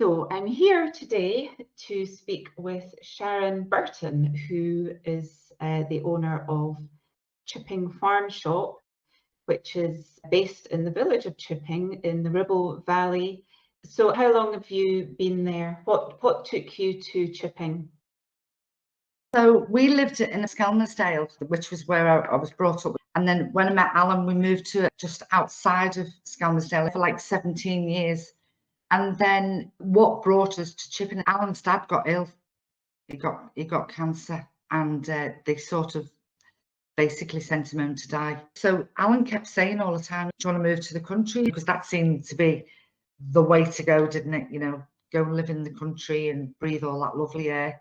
So I'm here today to speak with Sharon Burton, who is the owner of Chipping Farm Shop, which is based in the village of Chipping in the Ribble Valley. So how long have you been there? What took you to Chipping? So we lived in Skelmersdale, which was where I was brought up. And then when I met Alan, we moved to just outside of Skelmersdale for like 17 years. And then what brought us to Chipping, Alan's dad got ill. He got cancer, and they sort of basically sent him home to die. So Alan kept saying all the time, do you want to move to the country? Because that seemed to be the way to go, didn't it? You know, go and live in the country and breathe all that lovely air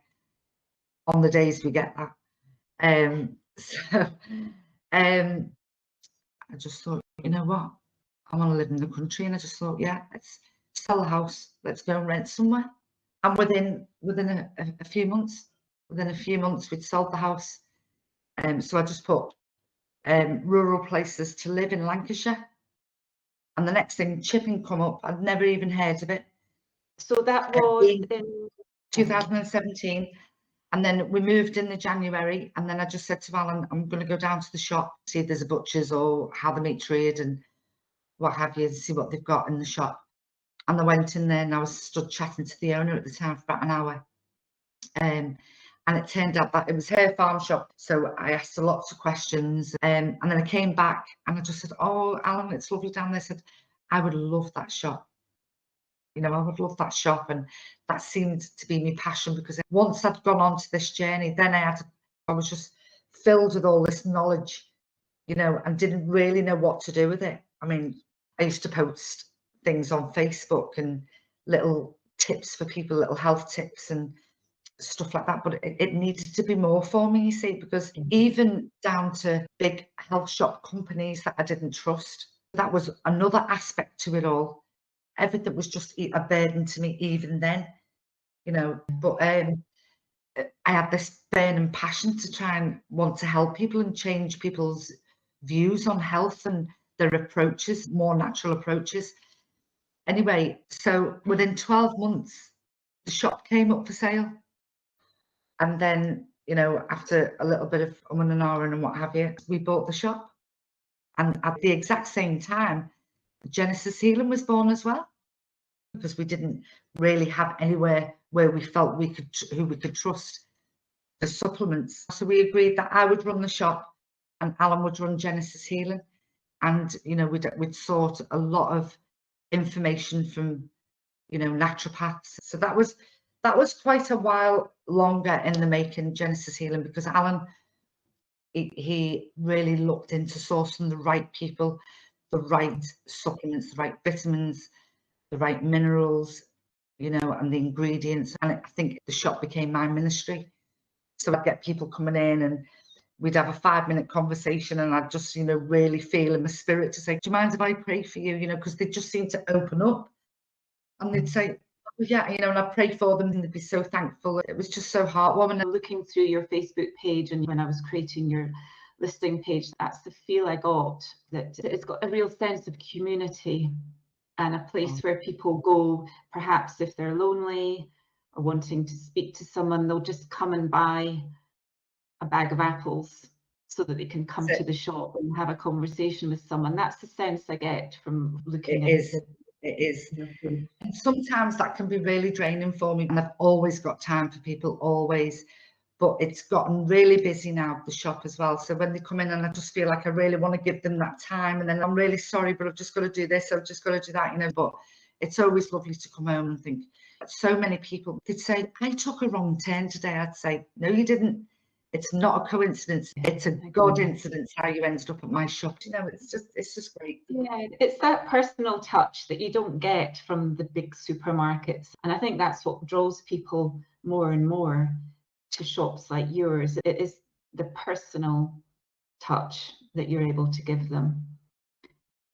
on the days we get that. So I just thought, you know what? I want to live in the country. And I just thought, yeah, let's sell the house. Let's go and rent somewhere. And within a few months, we'd sold the house. So I just put rural places to live in Lancashire. And the next thing, Chipping come up. I'd never even heard of it. So that was in 2017. And then we moved in the January, and then I just said to Alan, I'm going to go down to the shop, see if there's a butcher's or how the meat trade and what have you, see what they've got in the shop. And I went in there and I was stood chatting to the owner at the time for about an hour. And it turned out that it was her farm shop. So I asked her lots of questions. And then I came back and I just said, oh, Alan, it's lovely down there. I said, I would love that shop. You know, I would love that shop. And that seemed to be my passion, because once I'd gone on to this journey, then I was just filled with all this knowledge, you know, and didn't really know what to do with it. I mean, I used to post things on Facebook and little tips for people, little health tips and stuff like that. But it needed to be more for me, you see, because even down to big health shop companies that I didn't trust, that was another aspect to it all. Everything was just a burden to me even then, you know. But I had this burning passion to try and want to help people and change people's views on health and their approaches, more natural approaches. Anyway, so within 12 months, the shop came up for sale. And then, you know, after a little bit of and and what have you, we bought the shop. And at the exact same time, Genesis Healing was born as well, because we didn't really have anywhere where we felt who we could trust for supplements. So we agreed that I would run the shop and Alan would run Genesis Healing. And, you know, we'd sought a lot of information from, you know, naturopaths. So that was quite a while longer in the making, Genesis Healing, because Alan, he really looked into sourcing the right people, the right supplements, the right vitamins, the right minerals, you know, and the ingredients. And I think the shop became my ministry. So I'd get people coming in and we'd have a 5-minute conversation, and I'd just, you know, really feel in my spirit to say, do you mind if I pray for you? You know, because they just seemed to open up and they'd say, oh, yeah, you know, and I'd pray for them and they'd be so thankful. It was just so heartwarming. Looking through your Facebook page and when I was creating your listing page, that's the feel I got, that it's got a real sense of community and a place where people go, perhaps if they're lonely or wanting to speak to someone, they'll just come and buy a bag of apples so that they can come to the shop and have a conversation with someone. That's the sense I get from looking at it. It is. And sometimes that can be really draining for me, and I've always got time for people, always. But it's gotten really busy now, the shop as well. So when they come in and I just feel like I really want to give them that time, and then I'm really sorry, but I've just got to do this, I've just got to do that, you know. But it's always lovely to come home and think, so many people, they'd say, I took a wrong turn today. I'd say, no, you didn't. It's not a coincidence. It's a God incidence how you ended up at my shop. You know, it's just great. Yeah, it's that personal touch that you don't get from the big supermarkets. And I think that's what draws people more and more to shops like yours. It is the personal touch that you're able to give them.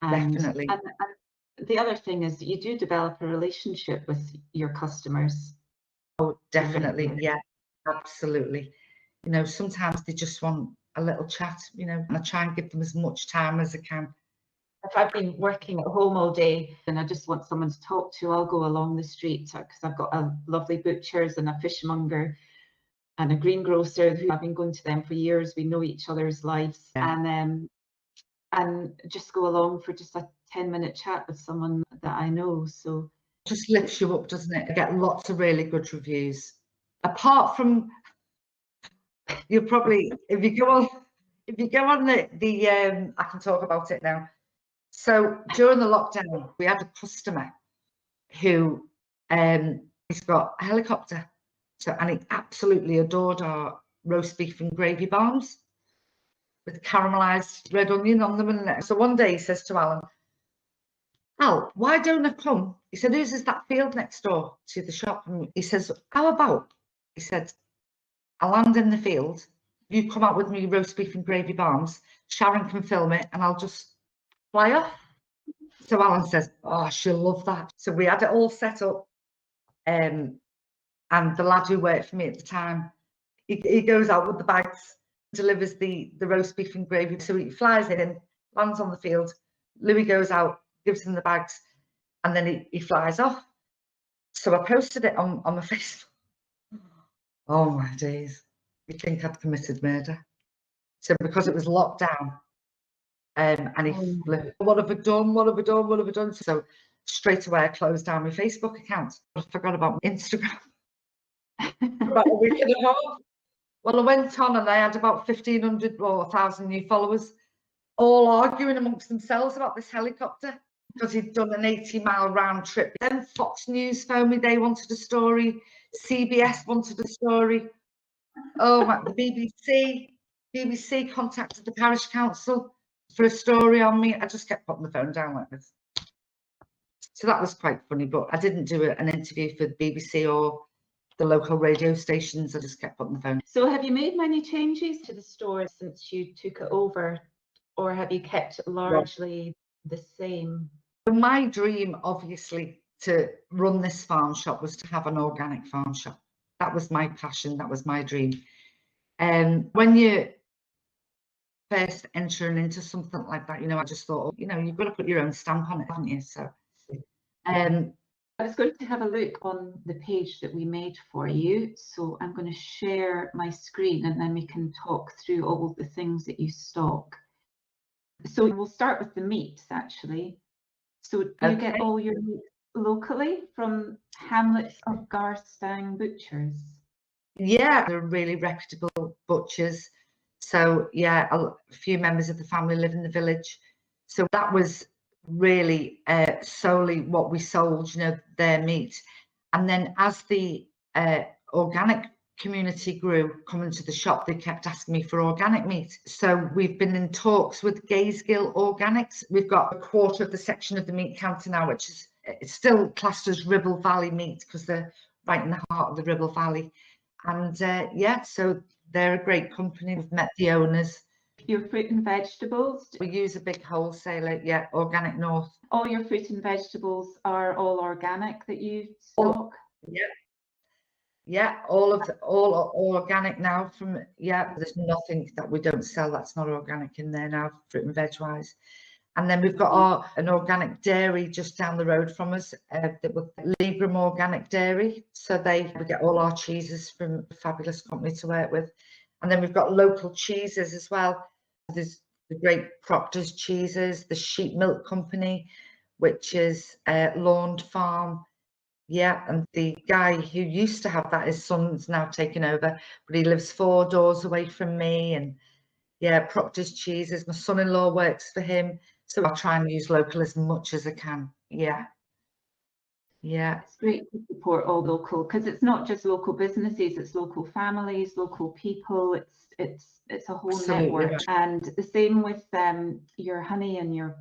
Definitely. And the other thing is that you do develop a relationship with your customers. Oh, definitely. Yeah, absolutely. You know, sometimes they just want a little chat, you know, and I try and give them as much time as I can. if I've been working at home all day and I just want someone to talk to, I'll go along the street because I've got a lovely butcher's and a fishmonger and a greengrocer who I've been going to them for years. We know each other's lives, and just go along for just a 10-minute chat with someone that I know. So just lifts you up, doesn't it? I get lots of really good reviews. Apart from, you probably, if you go on the I can talk about it now. So during the lockdown, we had a customer who he's got a helicopter. So, and he absolutely adored our roast beef and gravy barms with caramelized red onion on them. And so one day he says to Alan, "Al, why don't I come?" He said, "Whose is that field next door to the shop?" And he says, "How about," he said, "I'll land in the field, you come out with me roast beef and gravy barms, Sharon can film it, and I'll just fly off." So Alan says, "Oh, she'll love that." So we had it all set up. And the lad who worked for me at the time, he goes out with the bags, delivers the roast beef and gravy. So he flies in, lands on the field. Louis goes out, gives him the bags, and then he flies off. So I posted it on my Facebook. Oh my days. You'd think I'd committed murder. So because it was locked down, and he flew, what have I done? What have I done? What have I done? So straight away I closed down my Facebook account. I forgot about Instagram. About a week and a half. Well, I went on and I had about 1,500 or 1,000 new followers, all arguing amongst themselves about this helicopter because he'd done an 80-mile round trip. Then Fox News phoned me, they wanted a story. CBS wanted a story. Oh, my, the BBC contacted the parish council for a story on me. I just kept putting the phone down like this. So that was quite funny, but I didn't do an interview for the BBC or the local radio stations. I just kept putting the phone. So have you made many changes to the store since you took it over, or have you kept it largely the same? My dream, obviously, to run this farm shop was to have an organic farm shop. That was my passion. That was my dream. And when you first entering into something like that, you know, I just thought, oh, you know, you've got to put your own stamp on it, haven't you? So I was going to have a look on the page that we made for you. So I'm going to share my screen and then we can talk through all of the things that you stock. So we'll start with the meats, actually. So do you get all your meat locally from Hamlets of Garstang Butchers? Yeah, they're really reputable butchers. So yeah, a few members of the family live in the village. So that was really solely what we sold, you know, their meat. And then as the organic community grew coming to the shop, they kept asking me for organic meat. So we've been in talks with Gazegill Organics. We've got a quarter of the section of the meat counter now, which is it's still classed as Ribble Valley meat because they're right in the heart of the Ribble Valley. And yeah, so they're a great company. We've met the owners. Your fruit and vegetables? We use a big wholesaler, yeah, Organic North. All your fruit and vegetables are all organic that you stock? Yeah. Yeah, all organic now from, yeah, there's nothing that we don't sell that's not organic in there now, fruit and veg wise. And then we've got an organic dairy just down the road from us, Legram Organic Dairy. So we get all our cheeses from a fabulous company to work with. And then we've got local cheeses as well. There's the great Proctor's cheeses, the Sheep Milk Company, which is Laund Farm. Yeah, and the guy who used to have that, his son's now taken over, but he lives 4 doors away from me. And yeah, Proctor's cheeses, my son-in-law works for him. So I try and use local as much as I can. Yeah. Yeah. It's great to support all local because it's not just local businesses, it's local families, local people. It's a whole Absolutely network. right. And the same with your honey and your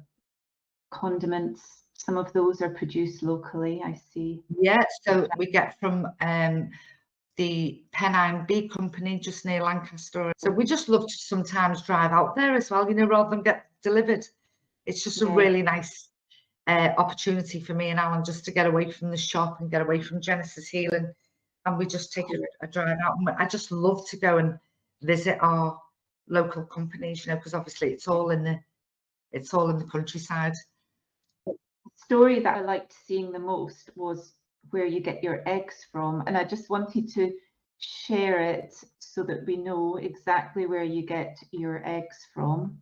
condiments. Some of those are produced locally, I see. Yeah, so we get from the Pennine Bee Company just near Lancaster. So we just love to sometimes drive out there as well, you know, rather than get delivered. It's just a really nice opportunity for me and Alan just to get away from the shop and get away from Genesis Healing. And we just take a drive out. And I just love to go and visit our local companies, you know, because obviously it's all in it's all in the countryside. The story that I liked seeing the most was where you get your eggs from, and I just wanted to share it so that we know exactly where you get your eggs from.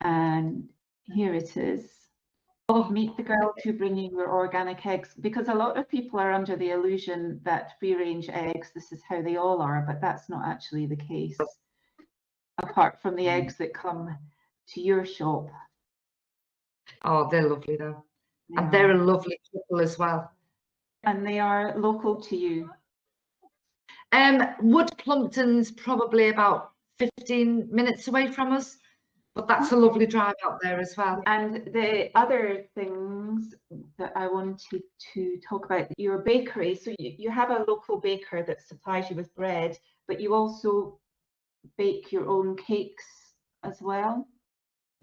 And here it is. Oh, Meet the girls who bring you your organic eggs, because a lot of people are under the illusion that free-range eggs, this is how they all are, but that's not actually the case, apart from the eggs that come to your shop. oh, they're lovely though. They And they're are. a lovely couple as well. And they are local to you. Wood Plumpton's probably about 15 minutes away from us, but that's a lovely drive out there as well. And the other things that I wanted to talk about, your bakery. So you have a local baker that supplies you with bread, but you also bake your own cakes as well.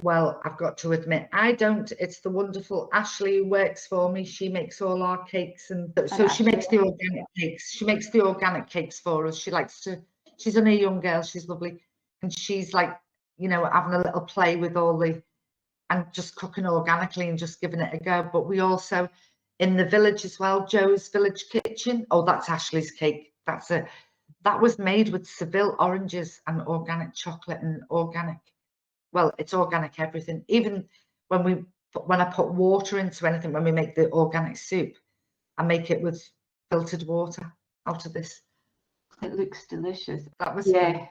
Well, I've got to admit, I don't. It's the wonderful Ashley who works for me. She makes all our cakes, and so she makes the organic cakes. She makes the organic cakes for us. She likes to, she's only a young girl, she's lovely. And she's like, you know, having a little play with all the, and just cooking organically and just giving it a go. But we also, in the village as well, Joe's Village Kitchen. Oh, that's Ashley's cake. That was made with Seville oranges and organic chocolate and organic. Well, it's organic everything. Even when I put water into anything, when we make the organic soup, I make it with filtered water out of this. It looks delicious. That was Yeah.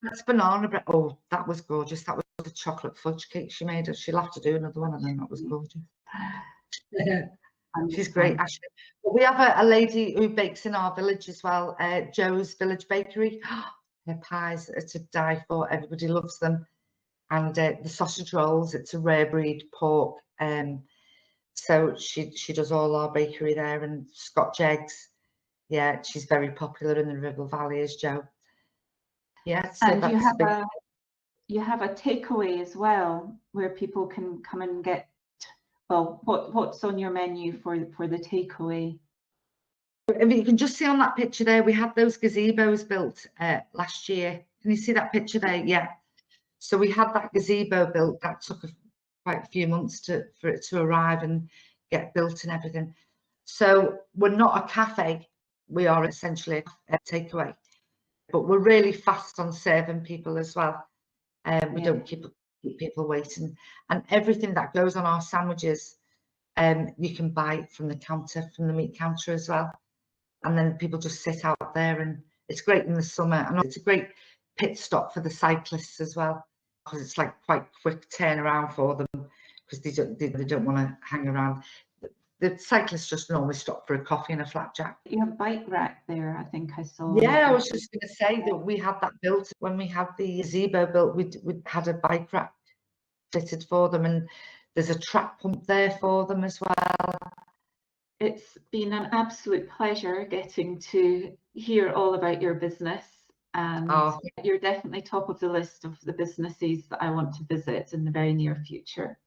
That's banana bread. Oh, that was gorgeous. That was the chocolate fudge cake she made us. She'll have to do another one, and then that was gorgeous. She's great, Ashley. But we have a lady who bakes in our village as well, Joe's Village Bakery. Her pies are to die for. Everybody loves them. And the sausage rolls, it's a rare breed pork. So she does all our bakery there, and Scotch eggs. Yeah, she's very popular in the Ribble Valley, as Joe. Yeah, so And that's you have a takeaway as well, where people can come and get, well, what's on your menu for the takeaway? You can just see on that picture there, we had those gazebos built last year. Can you see that picture there? Yeah. So we had that gazebo built. That took quite a few months for it to arrive and get built and everything. So we're not a cafe. We are essentially a takeaway, but we're really fast on serving people as well. We don't keep people waiting. And everything that goes on our sandwiches, you can buy from the counter, from the meat counter as well. And then people just sit out there, and it's great in the summer. And it's a great pit stop for the cyclists as well, because it's like quite quick turnaround for them, because they don't want to hang around. The cyclists just normally stop for a coffee and a flapjack. You have a bike rack there, I think I saw. Yeah, I was just going to say that we had that built when we had the gazebo built. We had a bike rack fitted for them, and there's a track pump there for them as well. It's been an absolute pleasure getting to hear all about your business, and you're definitely top of the list of the businesses that I want to visit in the very near future.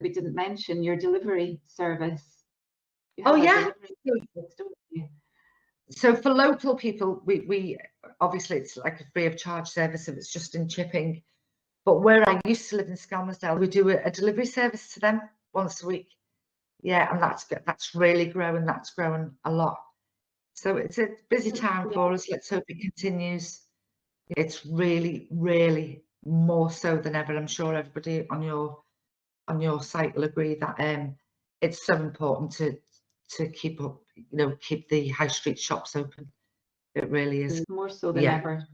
We didn't mention your delivery service. Oh yeah. So for local people, we obviously it's like a free of charge service if it's just in Chipping. But where I used to live in Skelmersdale, we do a delivery service to them once a week. Yeah, and that's really growing. That's growing a lot. So it's a busy time for us. Let's hope it continues. It's really, really more so than ever. I'm sure everybody on your site will agree that it's so important to keep up, keep the high street shops open. It really is. More so than ever.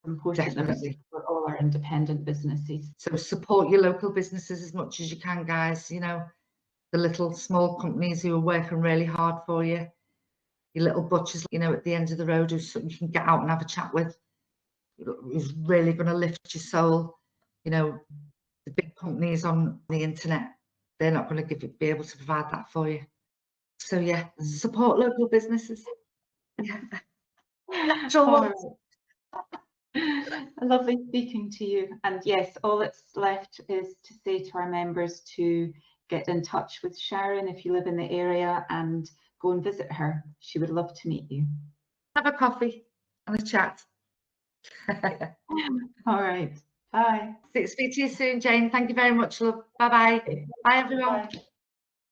Important Definitely. For all our independent businesses. So support your local businesses as much as you can, guys. The little small companies who are working really hard for you. Your little butchers, at the end of the road who you can get out and have a chat with. Who's really going to lift your soul. The big companies on the internet, they're not going to be able to provide that for you. So yeah, support local businesses. Yeah. Lovely speaking to you. And yes, all that's left is to say to our members to get in touch with Sharon if you live in the area and go and visit her. She would love to meet you. Have a coffee and a chat. All right. Bye. Speak to you soon, Jane. Thank you very much, love. Bye-bye. Bye, everyone. Bye.